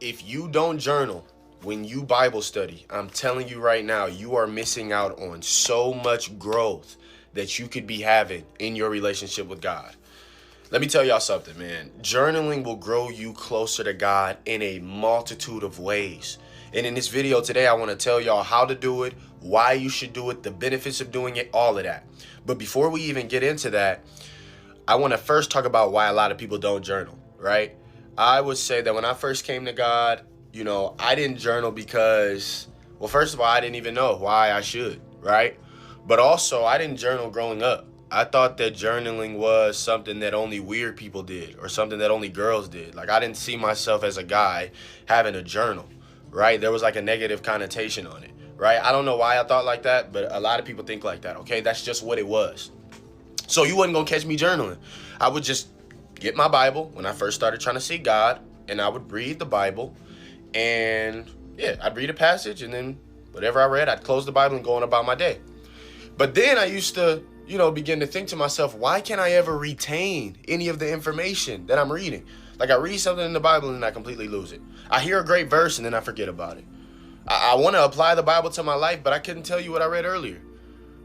If you don't journal when you Bible study, I'm telling you right now, you are missing out on so much growth that you could be having in your relationship with God. Let me tell y'all something, man. Journaling will grow you closer to God in a multitude of ways. And in this video today, I want to tell y'all how to do it, why you should do it, the benefits of doing it, all of that. But before we even get into that, I want to first talk about why a lot of people don't journal, right? I would say that when I first came to God, I didn't journal because, well, first of all, I didn't even know why I should, right? But also, I didn't journal growing up. I thought that journaling was something that only weird people did or something that only girls did. Like, I didn't see myself as a guy having a journal, right? There was like a negative connotation on it, right? I don't know why I thought like that, but a lot of people think like that, okay? That's just what it was. So you wasn't going to catch me journaling. I would just get my Bible when I first started trying to see God, and I would read the Bible, and yeah, I'd read a passage, and then whatever I read, I'd close the Bible and go on about my day. But then I used to, begin to think to myself, why can't I ever retain any of the information that I'm reading? Like, I read something in the Bible and I completely lose it. I hear a great verse and then I forget about it. I want to apply the Bible to my life, but I couldn't tell you what I read earlier,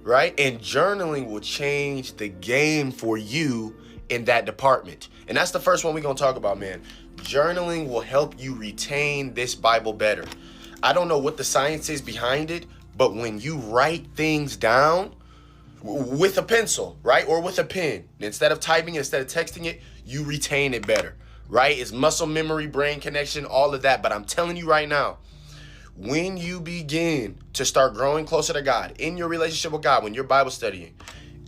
right? And journaling will change the game for you in that department. And that's the first one we're going to talk about, man. Journaling will help you retain this Bible better. I don't know what the science is behind it, but when you write things down with a pencil, right, or with a pen, instead of typing it, instead of texting it, you retain it better, right? It's muscle memory, brain connection, all of that. But I'm telling you right now, when you begin to start growing closer to God, in your relationship with God, when you're Bible studying,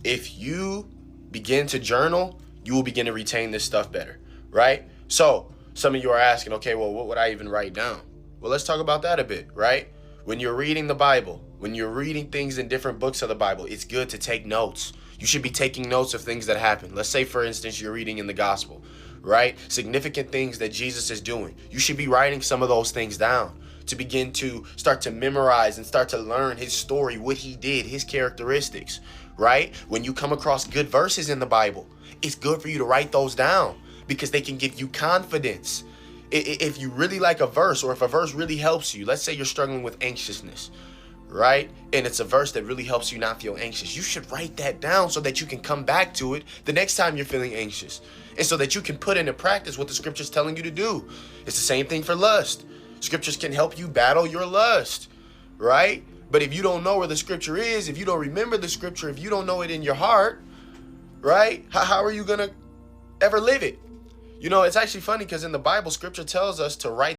if you begin to journal, you will begin to retain this stuff better, right? So some of you are asking, okay, well, what would I even write down? Well, let's talk about that a bit, right? When you're reading the Bible, when you're reading things in different books of the Bible, it's good to take notes. You should be taking notes of things that happen. Let's say, for instance, you're reading in the gospel, right? Significant things that Jesus is doing. You should be writing some of those things down to begin to start to memorize and start to learn his story, what he did, his characteristics, right? When you come across good verses in the Bible, it's good for you to write those down because they can give you confidence. If you really like a verse, or if a verse really helps you, let's say you're struggling with anxiousness, right? And it's a verse that really helps you not feel anxious. You should write that down so that you can come back to it the next time you're feeling anxious. And so that you can put into practice what the scripture's telling you to do. It's the same thing for lust. Scriptures can help you battle your lust, right? But if you don't know where the scripture is, if you don't remember the scripture, if you don't know it in your heart, right? How are you going to ever live it? It's actually funny because in the Bible, scripture tells us to write